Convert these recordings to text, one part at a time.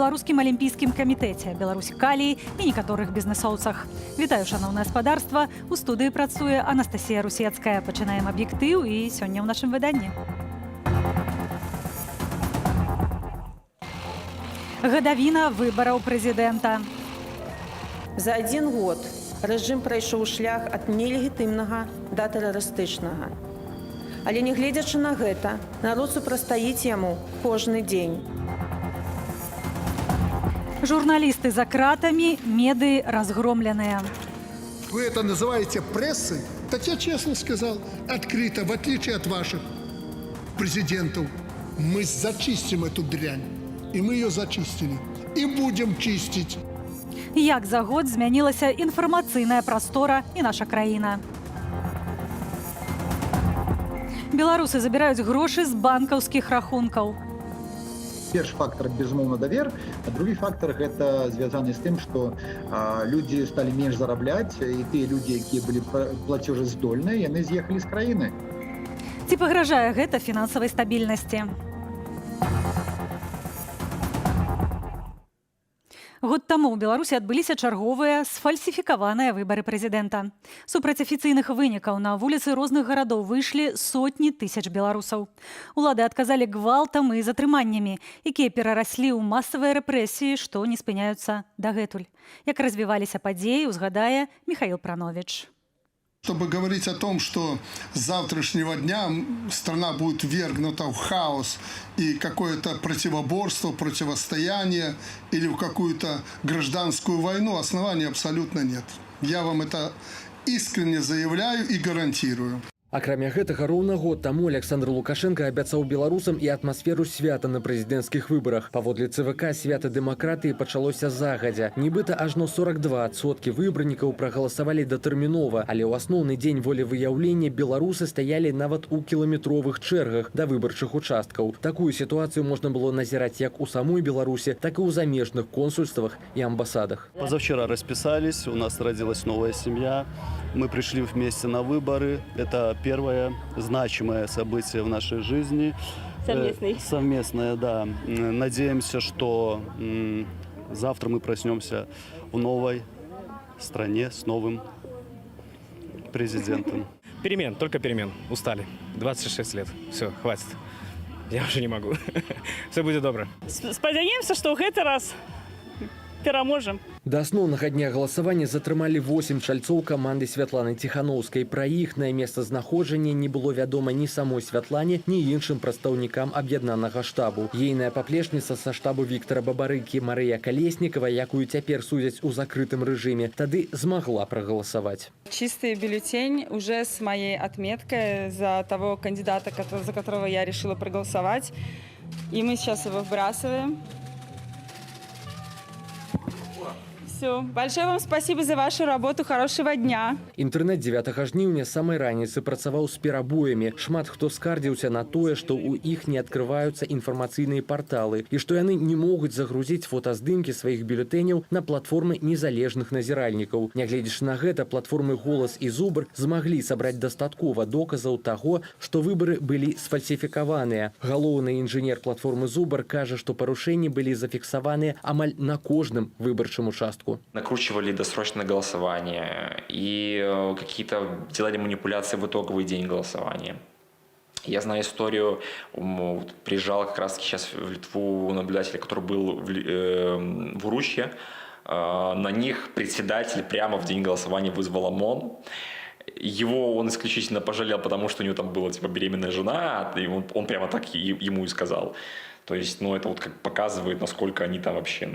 беларускім алімпійскім камітэце, Беларусь калій і некаторых бізнесоўцах. Вітаю, шановнае спадарства. У студыі працуе Анастасія Русецкая. Пачынаем аб'ектыў і сёння ў нашым выданні. Гадавіна выбараў прэзідэнта. За один год рэжым прайшоў шлях ад нелегітымнага да тэрарыстычнага. Але не гледзячы на гэта, народ супрацьстаіць яму кожны дзень. Журналисты за кратами, меды разгромленные. Вы это называете прессой? Так я честно сказал, открыто, в отличие от ваших президентов. Мы зачистим эту дрянь. И мы ее зачистили. И будем чистить. Як за год змянілася інфармацыйная прастора і наша краіна. Беларусы забіраюць грошы з банкаўскіх рахункаў. Першы фактор, безумоўна, давер, а другі фактор гэта звязаны з тым, што людзі сталі менш зарабляць, і тыя людзі, якія былі плацежаздольныя, яны з'ехалі з краіны. Ці пагражае гэта фінансавай стабільнасці? Год таму ў Беларусі адбыліся чарговыя сфальсіфікаваныя выбары прэзідэнта. Супраць афіцыйных вынікаў на вуліцы розных гарадоў выйшлі сотні тысяч беларусаў. Улады адказалі гвалтам і затрыманнямі, якія перараслі ў масавыя рэпрэсіі, што не спыняюцца дагэтуль. Як развіваліся падзеі, узгадае Михаил Пранович. Чтобы говорить о том, что с завтрашнего дня страна будет ввергнута в хаос и какое-то противоборство, противостояние или в какую-то гражданскую войну, оснований абсолютно нет. Я вам это искренне заявляю и гарантирую. Акрамя гэтага, роўна год таму Александр Лукашенко абяцаў беларусам і атмасферу свята на прэзідэнцкіх выбарах. Паводле ЦВК, свята дэмакратыі пачалося загадзя. Нібыта ажно 42% выбарнікаў прагаласавалі датэрмінова, але ў асноўны дзень волевыяўлення беларусы стаялі нават у кіламетровых чэргах да выбарчых участкаў. Такую сітуацыю можна было назіраць як у самой Беларусі, так і ў замежных консульствах і амбасадах. Позавчера расписались, у нас родилась новая семья. Мы пришли вместе на выборы. Это первое значимое событие в нашей жизни. Совместное, да. Надеемся, что завтра мы проснемся в новой стране с новым президентом. Перемен, только перемен. Устали. 26 лет. Все, хватит. Я уже не могу. Все будет добро. Спадзяемся, что в этот раз пераможем. Да асноўнага дня галасавання затрымалі 8 чальцоў каманды Святланы Ціханаўскай. Пра іхнае месцазнаходжанне не было вядома ні самой Святлане, ні іншым прадстаўнікам аб'яднанага штабу. Ейная паплечніца са штабу Віктара Бабарыкі Марыя Калеснікава, якую цяпер судзяць у закрытым рэжыме, тады змагла прагаласаваць. Чистый бюллетень уже с моей отметкой за того кандидата, за которого я решила проголосовать. И мы сейчас его выбрасываем. Все. Большое вам спасибо за вашу работу. Хорошего дня. Інтэрнэт 9 жніўня самай раніцы працаваў з перабоямі. Шмат хто скардзіўся на тое, што ў іх не адкрываюцца інфармацыйныя парталы і што яны не могуць загрузіць фотаздымкі сваіх бюлетэняў на платформы незалежных назіральнікаў. Нягледзячы на гэта, платформы «Голас» і «Зубр» змаглі сабраць дастаткова доказаў таго, што выбары былі сфальсіфікаваныя. Галоўны інжынер платформы «Зубр» кажа, што парушэнні былі зафіксаваныя амаль на кожным выбарчым участку. Накручивали досрочное голосование и какие-то делали манипуляции в итоговый день голосования. Я знаю историю, приезжал как раз сейчас в Литву наблюдатель, который был в Уручье. На них председатель прямо в день голосования вызвал ОМОН. Его он исключительно пожалел, потому что у него там была типа беременная жена, и он прямо так ему и сказал. То есть, это вот как показывает, насколько они там вообще,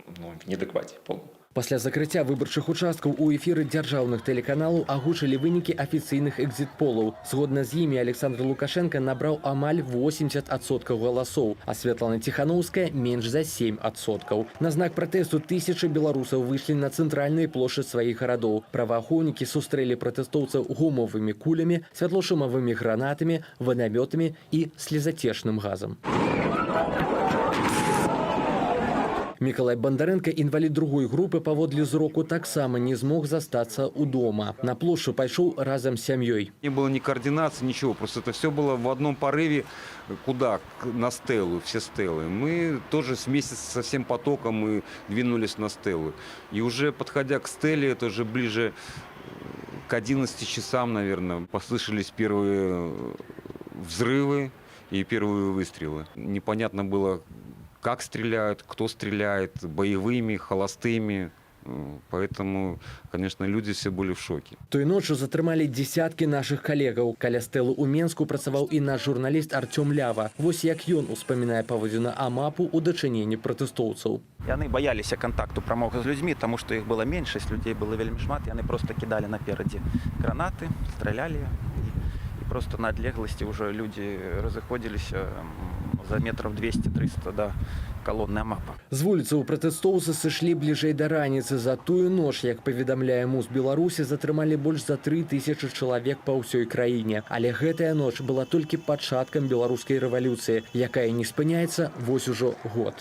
в неадекваце полном. Пасля закрыцця выбарчых участкаў у эфіры дзяржаўных тэлеканалаў агучылі вынікі афіцыйных экзіт-полаў. Згодна з імі Александр Лукашенко набраў амаль 80% галасоў, а Святлана Ціханаўская менш за 7%. На знак пратэсту тысячы беларусаў выйшлі на цэнтральныя плошчы сваіх гарадоў. Праваахоўнікі сустрэлі пратэстоўцаў гумовымі кулямі, святлошумавымі гранатамі, ванамётамі і слезацешным газам. Миколай Бондаренко, інвалід другой групы паводле зроку, таксама не змог застацца ў дома. На плошчу пайшоў разам з сям'ёй. Не было ни координации, ничего. Просто это все было в одном порыве. Куда? На Стеллу, все Стеллы. Мы тоже вместе со всем потоком мы двинулись на Стеллу. И уже подходя к Стелле, это уже ближе к 11 часам, наверное, послышались первые взрывы и первые выстрелы. Непонятно было, как стреляют, кто стреляет, боевыми, холостыми. Поэтому, конечно, люди все были в шоке. Той ночью затрымалі десяткі нашых калегаў. Каля стэлы ў Менску працаваў і наш журналіст Артём Лява. Вось як ён успамінае паводзіны Амапу ў дачыненні пратэстоўцаў. Яны баяліся кантакту прамога з людзьмі, таму што іх была меншасць, людзей было вельмі шмат. Яны просто кідалі наперадзе гранаты, стралялі. І просто на адлегласці ўжо людзі разыходзіліся за метров 200-300 до колонны Амапа. З вуліцаў пратэстоўцы сышлі бліжэй да раніцы. За тую ноч, як паведамляе МУЗ Беларусі, затрымалі больш за 3000 чалавек па ўсёй краіне. Але гэтая ноч была толькі пачаткам беларускай рэвалюцыі, якая не спыняецца вось ужо год.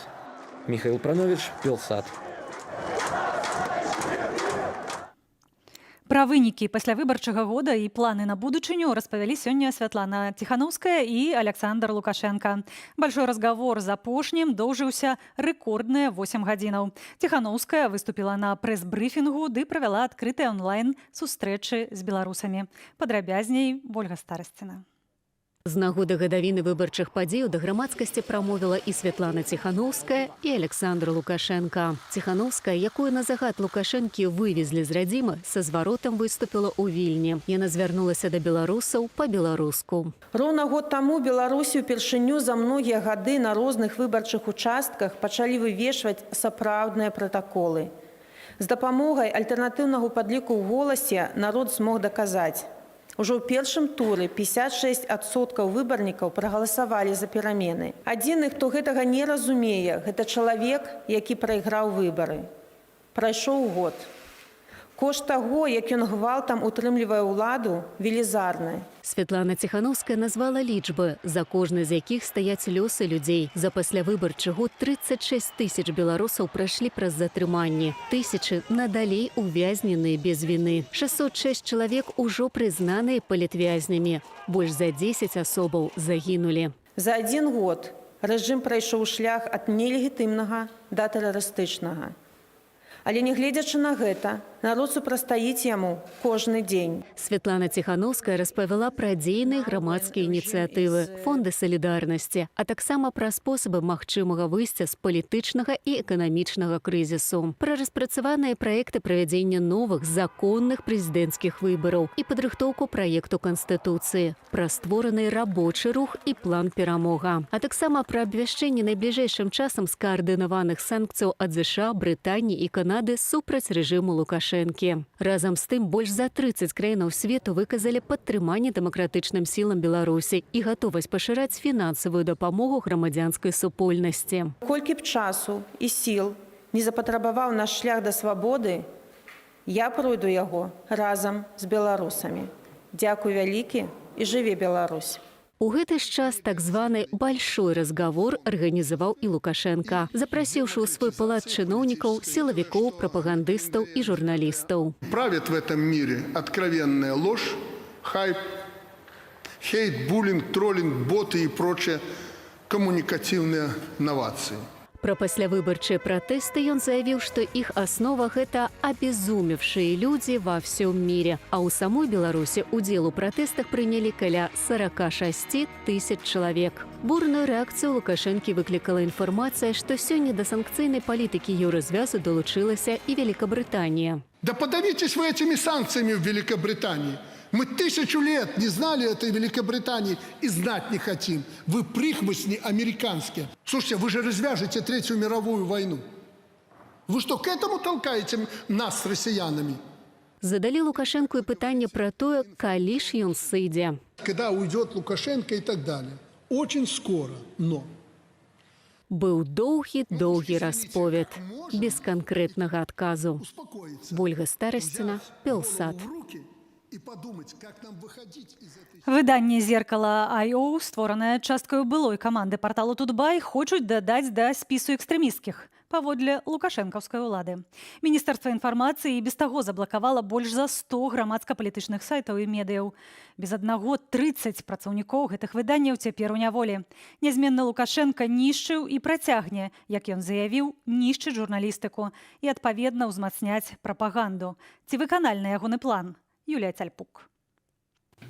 Михаил Пранович, Белсат. Пра вынікі паслявыбарчага года і планы на будучыню распавялі сёння Святлана Тихановская і Александр Лукашенко. Большой разговор з апошнім доўжыўся рэкордныя 8 гадзінаў. Тихановская выступіла на прэс-брыфінгу ды правяла адкрытыя онлайн сустрэчы з беларусамі. Падрабязней Ольга Старасціна. З нагоды гадавіны выбарчых падзеяў да грамадскасці прамовіла і Святлана Тихановская, і Александр Лукашенко. Тихановская, якую на загад Лукашэнкі вывезлі з радзімы, са зваротам выступіла ў Вільні. Яна звярнулася да беларусаў па-беларуску. Роўна год таму Беларусі ўпершыню за многія гады на розных выбарчых участках пачалі вывешваць сапраўдныя пратаколы. З дапамогай альтэрнатыўнага падліку ў голасе народ змог даказаць. Ужо ў першым туры 56% выбарнікаў прагаласавалі за перамены. Адзіны, хто гэтага не разумее, гэта чалавек, які прайграў выбары. Прайшоў год. Кошт таго, як ён гвалтам утрымлівае ўладу, велізарны. Святлана Тихановская назвала лічбы, за кожны з якіх стаяць лёсы людзей. За паслявыбарчы год 36 000 беларусаў прайшлі праз затрыманні. Тысячы надалей увязненыя без віны. 606 чалавек ужо прызнаныя палітвязнямі. Больш за 10 асобаў загінулі. За 1 год рэжым прайшоў шлях ад нелегітымнага да тэрарыстычнага. Але нягледзячы на гэта, народ супрастаіць яму кожны дзень. Святлана Тихановская распавяла пра дзейныя грамадскія ініцыятывы, фонды салідарнасці, а таксама пра спосабы магчымага выйсця з палітычнага і эканамічнага крызісу, пра распрацаваныя праекты правядзення новых законных прэзідэнцкіх выбараў і падрыхтоўку праекту Канстытуцыі, пра створаны рабочы рух і план перамога, а таксама пра абвяшчэнне найбліжэйшым часам скаардынаваных санкцыяў ад ЗША, Брытаніі і Канады супраць рэжыму Лукашэнкі. Разам з тым, больш за 30 краінаў свету выказалі падтрыманне дэмакратычным сілам Беларусі і гатовасць пашыраць фінансавую дапамогу грамадзянскай супольнасці. Колькі б часу і сіл не запатрабаваў наш шлях да свабоды, я пройду яго разам з беларусамі. Дзякуй вялікі і жыве Беларусь. У гэты ж час так званы «большой разговор» арганізаваў і Лукашенко, запрасіўшы ў свой палац чыноўнікаў, сілавікоў, прапагандыстаў і журналістаў. Правит в этом мире откровенная ложь, хайп, хейт, буллинг, троллинг, боты и прочие коммуникативные новации. Пра паслявыбарчыя пратэсты ён заявіў, што іх аснова – гэта абезумевшыя людзі ва ўсём міре. А ў самой Беларусі удзел у пратэстах прынялі каля 46 000 чалавек. Бурную рэакцыю Лукашэнкі выклікала інфармацыя, што сёння да санкцыйнай палітыкі еўразвязу далучылася і Великобрытанія. Да подавитесь вы этими санкциями в Великобритании. Мы 1000 лет не знали этой Великобритании и знать не хотим. Вы прихвостни американские. Слушайте, вы же развяжете Третью мировую войну. Вы что, к этому толкаете нас с россиянами? Задалі Лукашенку і пытанне пра тое, калі ж ён сыдзе. Когда уйдет Лукашенко и так далее. Очень скоро, но... Быў доўгі расповед, без канкрэтнага адказу. Ольга Старасціна, Белсат. Выданне «Зеркало.io», створанае часткаю былой каманды парталу «Тутбай», хочуць дадаць да спісу экстрэмісцкіх. паводле лукашэнкаўскай улады. Міністэрства інфармацыі і без таго заблакавала больш за 100 грамадска-палітычных сайтаў і медыяў. Без аднаго 30 працаўнікоў гэтых выданняў цяпер у няволі. Нязменны Лукашенка нішчыў і працягне, як ён заявіў, нішчыць журналістыку і адпаведна ўзмацняць прапаганду. Ці выканальны ягоны план? Юлія Цальпук.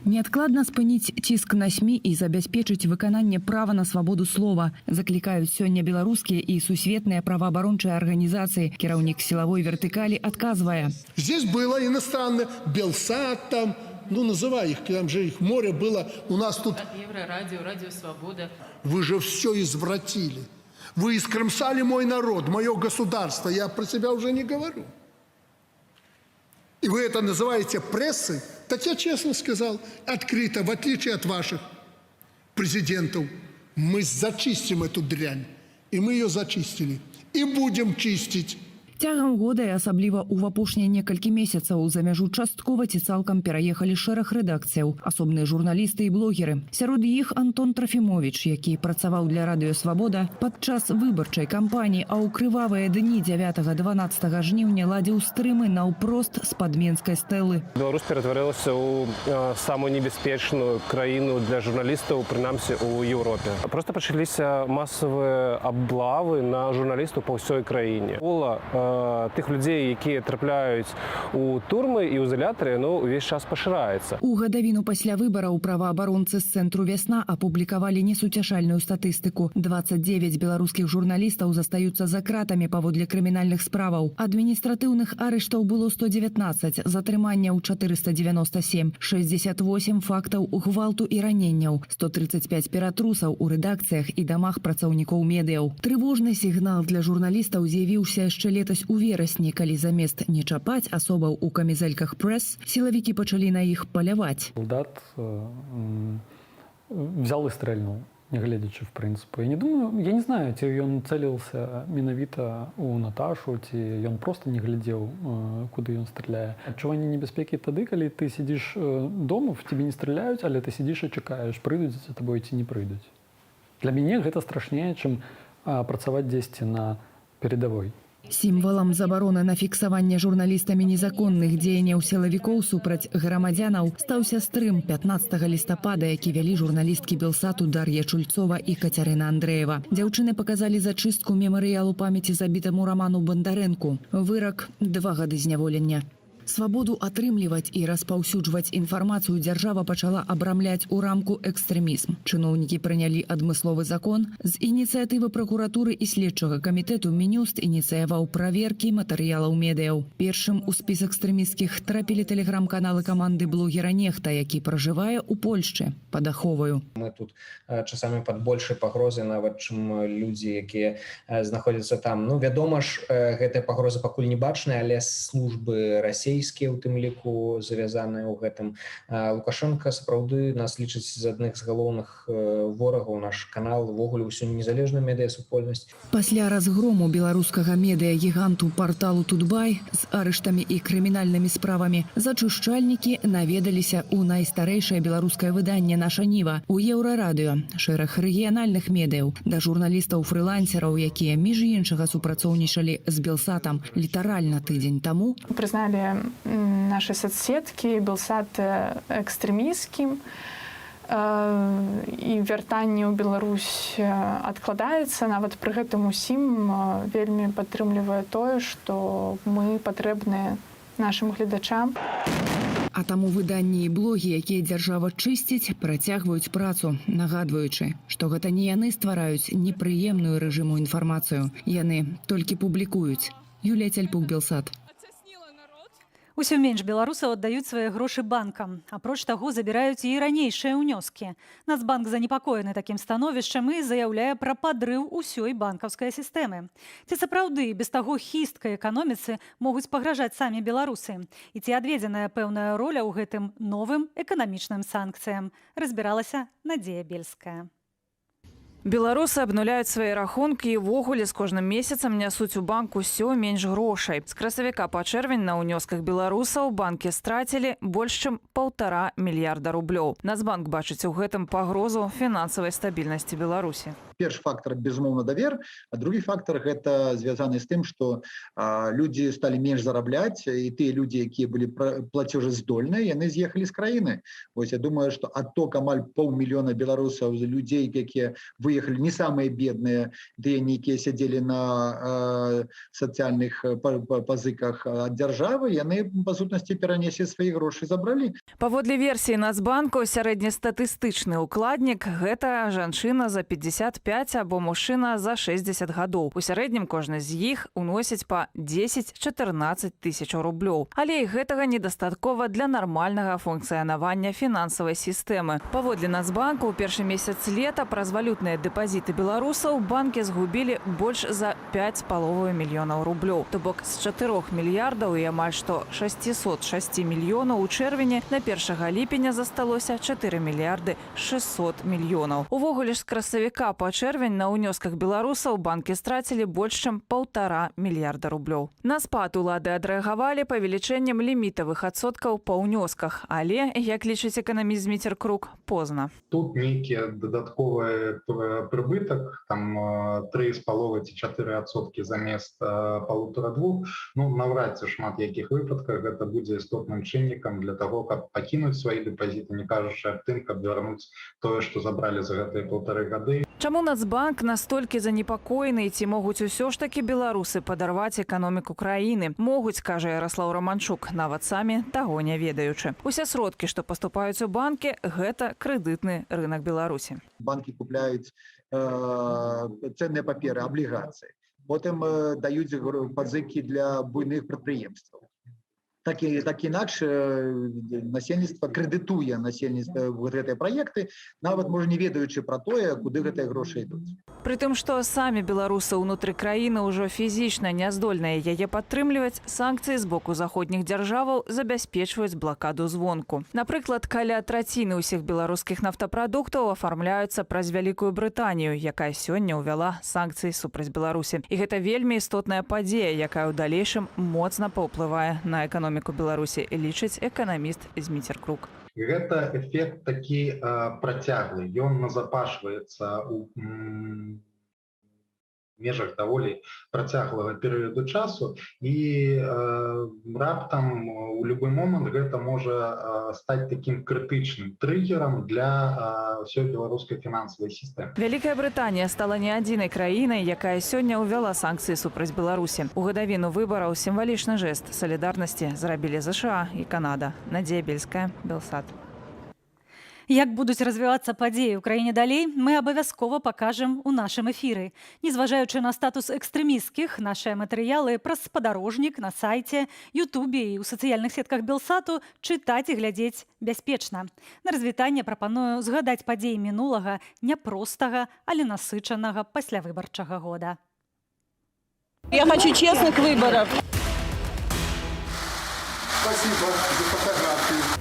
Неадкладна спыніць ціск на СМІ і забяспечыць выкананне права на свабоду слова. Заклікаюць сёння беларускія і сусветныя праваабарончыя арганізацыі. Кіраўнік сілавой вертыкалі адказвае. Здесь было иностранное, Белсат там, называй их, там же их море было. У нас тут... Еврорадио, Радио Свобода. Вы же все извратили. Вы искромсали мой народ, мое государство. Я про себя уже не говорю. И вы это называете прессой? Так я честно сказал, открыто, в отличие от ваших президентов, мы зачистим эту дрянь. И мы ее зачистили. И будем чистить. Цягам года і асабліва ў апошнія некалькі месяцаў за мяжу часткова ці цалкам пераехалі шэраг рэдакцыяў, асобныя журналісты і блогеры. Сярод іх Антон Трафімовіч, які працаваў для Радыё Свабода падчас выбарчай кампаніі, а ў крывавыя дні 9-12 жніўня ладзіў стрымы наўпрост з-пад менскай стэлы. Беларусь ператварылася ў самую небяспечную краіну для журналістаў, прынамсі ў Еўропе. Проста пачаліся масавыя аблавы на журналістаў па ўсёй краіне. Тых людзей, якія трапляюць у турмы і ў изолятары, увесь час пашыраецца. У гадавіну пасля выбараў праваабаронцы з цэнтру «Вясна» апублікавалі несуцяшальную статыстыку. 29 беларускіх журналістаў застаюцца за кратамі паводле крымінальных справаў. Адміністратыўных арыштаў было 119, затрыманняў 497, 68 фактаў гвалту і раненняў, 135 ператрусаў у рэдакцыях і дамах працаўнікоў медыяў. Трывожны сігнал для журналістаў з'явіўся яшчэ летась у верасні, калі замест не чапаць асобаў у камізэльках прэс, сілавікі пачалі на іх паляваць. Солдат взял и стрельнул, не глядячи в принципе. Я не знаю, ці ён цэліўся менавіта у Наташу, ці ён просто не глядзеў, куды ён стреляе. Адчуванне небяспекі тады, калі ты сидзіш дома, в тебе не стреляюць, але ты сидзіш і чакаеш, прыйдуць за табой ці не прыйдуць. Для мяне гэта страшнее, чым працаваць дзесьці на передавой. Сімвалам забароны на фіксаванне журналістамі незаконных дзеянняў сілавікоў супраць грамадзянаў стаўся стрым 15 лістапада, які вялі журналісткі Белсату Дар'я Чульцова і Кацярына Андрэева. Дзяўчыны паказалі зачыстку мемарыялу памяці забітаму Раману Бандарэнку. Вырак – 2 гады зняволення. Свабоду атрымліваць і распаўсюджваць інфармацыю дзяржава пачала абрамляць у рамку экстрэмізм. Чыноўнікі прынялі адмысловы закон. З ініцыятывы пракуратуры і следчага камітэту Мінюст ініцыяваў праверкі матэрыялаў медыяў. Першым у спіс экстрэмісцкіх трапілі тэлеграм-каналы каманды блогера Нехта, які пражывае ў Польшчы пад Аховаю. Мы тут часамі пад большай пагрозай, нават чым людзі, якія знаходзяцца там. Вядома ж, гэтыя пагрозы пакуль не бачныя, але службы Расіі у тым ліку завязаныя ў гэтым. Лукашенко сапраўды нас лічыць з адных з галоўных ворагаў. Наш канал увогуле ўсю незалежную медыасупольнасць. Пасля разгрому беларускага медыа-гіганту парталу Тутбай з арыштамі і крымінальнымі справамі зачушчальнікі наведаліся ў найстарэйшае беларускае выданне «Наша Ніва», у Еўрарадыё, шэраг рэгіянальных медыяў, да журналістаў-фрылансераў, якія між іншага супрацоўнічалі з Белсатам літаральна тыдзень таму. Признали наши соцсетки Белсат экстремистским, і вяртанне ў Беларусь адкладаецца. Нават пры гэтым усім вельмі падтрымлівае тое, што мы патрэбныя нашым гледачам. А таму выданні і блогі, якія дзяржава чысціць, працягваюць працу, нагадваючы, што гэта не яны ствараюць непрыемную рэжыму інфармацыю. Яны толькі публікуюць. Юлія Цальпук, Белсат. Усё менш беларусаў аддаюць свае грошы банкам. Апроч таго, забіраюць і ранейшыя ўнёскі. Нацбанк занепакоены такім становішчам і заяўляе пра падрыў усёй банкаўскай сістэмы. Ці сапраўды без таго хісткай эканоміцы могуць пагражаць самі беларусы? І ці адведзеная пэўная роля ў гэтым новым эканамічным санкцыям? Разбіралася Надзея Бельская. Беларусы абнуляюць свае рахункі і ўвогуле з кожным месяцам нясуць у банк усё менш грошай. З красавіка па чэрвень на ўнёсках беларусаў банкі страцілі больш чым 1,5 мільярда рублёў. Нацбанк бачыць у гэтым пагрозу фінансавай стабільнасці Беларусі. Першы фактор безумоўна давер, а другі фактор гэта звязаны з тым, што людзі сталі менш зарабляць, і тыя людзі, якія былі плацежаздольныя, яны з'ехалі з краіны. Вось я думаю, што отток амаль 500 000 беларусаў з людзей, якія выехалі не самыя бедныя, тыя якія сядзелі на сацыяльных пазыках ад дзяржавы, яны па сутнасці перанеслі свае грошы, забралі. Паводле версіі Нацбанку, сярэднестатыстычны ўкладнік – гэта жанчына за 55 або мужчына за 60 гадоў. У сярэднім кожны з іх уносіць па 10-14 тысяч рублёў. Але і гэтага недастаткова для нармальнага функцыянавання фінансавай сістэмы. Паводле Нацбанку, у першы месяц лета праз валютныя дэпазіты беларусаў банкі згубілі больш за 5,5 мільёнаў рублёў. То бок з 4 мільярдаў і амаль што 606 мільёнаў у чэрвені на 1 ліпеня засталося 4 мільярды 600 мільёнаў. Увогуле ж з красавіка па чэрвень на ўнёсках беларусаў банкі страцілі больш чым 1,5 мільярда рублёў. На спад улады адрэагавалі павелічэннем лімітавых адсоткаў па ўнёсках, але, як лічыць эканаміст Зміцер Крук, позна. Тут нейкі дадатковы прыбытак, там 3,5-4% замест 1,5-2. Ну, навряд ці шмат якіх выпадках гэта будзе істотным чыннікам для того, каб пакінуць свае дэпазіты, не кажучы аб тым, каб вярнуць тое, што забралі за гэтыя 1,5 гады. Чаму Нацбанк настолькі занепакоены, ці могуць усё ж такі беларусы падарваць эканоміку краіны? Могуць, кажа Ярослаў Романчук, нават самі таго не ведаючы. Усе сродкі, што паступаюць у банкі, гэта крэдытны рынок Беларусі. Банкі купляюць ценныя паперы, аблігацыі. Потым даюць пазыкі для буйных прадпрыемстваў. Так інакш насельніцтва крэдытуе насельніцтва гэтыя праекты, нават можа не ведаючы пра тое, куды гэтыя грошы ідуць. Прытым, што самі беларусы ўнутры краіны ўжо фізічна не здольныя яе падтрымліваць, санкцыі з боку заходніх дзяржаваў забяспечваюць блакаду звонку. Напрыклад, каля траціны ўсіх беларускіх нафтапрадуктаў афармляюцца праз Вялікую Брытанію, якая сёння ўвяла санкцыі супраць Беларусі. І гэта вельмі істотная падзея, якая ў далейшым моцна паўплывае на эканоміку Беларусі, лічыць эканаміст Зміцер Крук. Гэта эфект такі працяглы. Ён назапашваецца у межах даволі працяглага перыяду часу і раптам у любы момант гэта можа стаць такім крытычным трыгерам для ўсёй беларускай фінансавай сістэмы. Вялікая Брытанія стала не адзінай краінай, якая сёння ўвяла санкцыі супраць Беларусі. У гадавіну выбараў сімвалічны жэст салідарнасці зрабілі ЗША і Канада. Надзея Бельская, Белсат. Як будуць развівацца падзеі ў краіне далей, мы абавязкова пакажам у нашым эфіры. Незважаючы на статус экстрэмісцкіх, нашыя матэрыялы праз спадарожнік на сайце, Ютубе і ў сацыяльных сетках Белсату чытаць і глядзець бяспечна. На развітанне прапаную згадаць падзеі мінулага, няпростага, але насычанага паслявыбарчага года. Я хочу честных выборов. Спасибо за фотографию.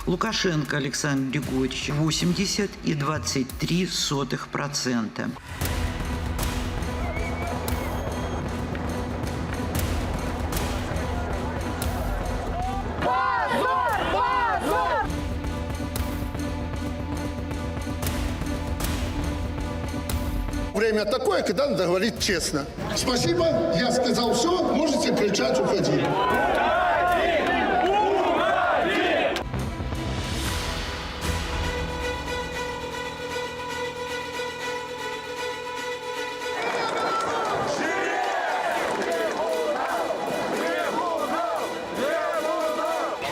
Лукашенко Александр Григорьевич 80,23%. Время такое, когда надо говорить честно. Спасибо, я сказал все, можете кричать, уходи.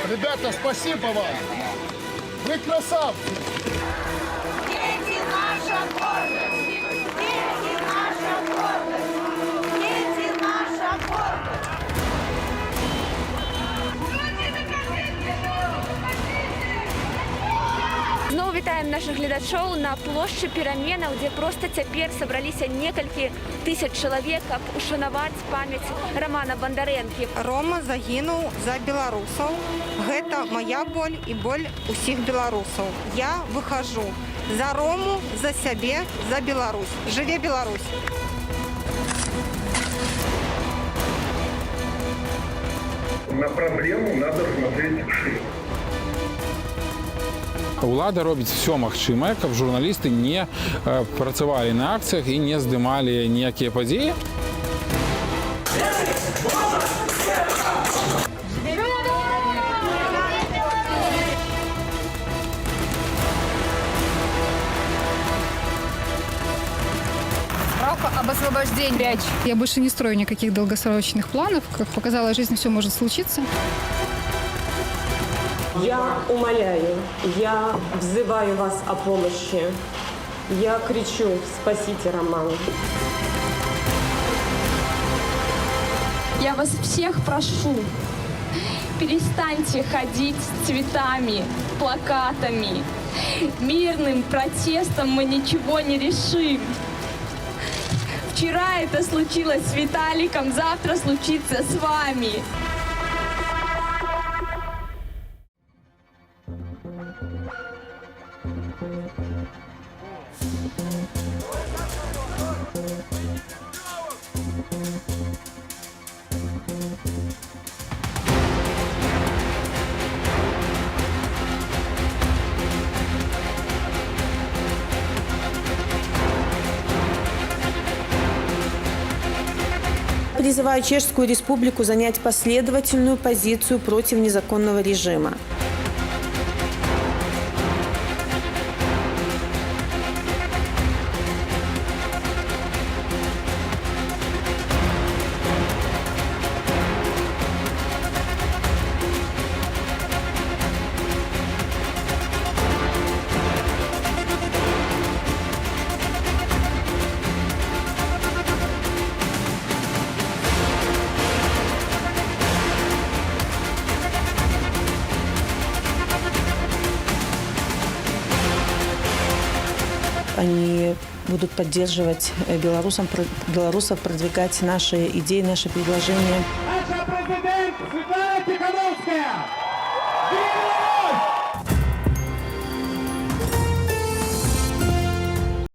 Ребята, спасибо вам. Вы красавцы. Дети наша гордость. Дети наша гордость. Дети наша гордость. Зноў вітаем наших гледачоў на плошчы пераменаў, дзе проста цяпер сабраліся некалькі тысяч чалавек, каб ушанаваць памяць Романа Бандарэнкі. Рома загінуў за беларусаў. Гэта моя боль і боль усіх беларусаў. Я выхожу за Рому, за сябе, за Беларусь. Жыве Беларусь! На проблему надо смотреть шире. Улада робіць все магчымае, каб журналісты не працавалі на акцыях і не здымалі ніякія падзеі. Об освобождении. Я больше не строю никаких долгосрочных планов. Как показала жизнь, все может случиться. Я умоляю, я взываю вас о помощи. Я кричу: спасите Романа. Я вас всех прошу, перестаньте ходить с цветами, плакатами. Мирным протестом мы ничего не решим. Вчера это случилось с Виталиком, завтра случится с вами. Призываю Чешскую Республику занять последовательную позицию против незаконного режима. Они будут поддерживать белорусов, продвигать наши идеи, наши предложения. Наш президент Світлана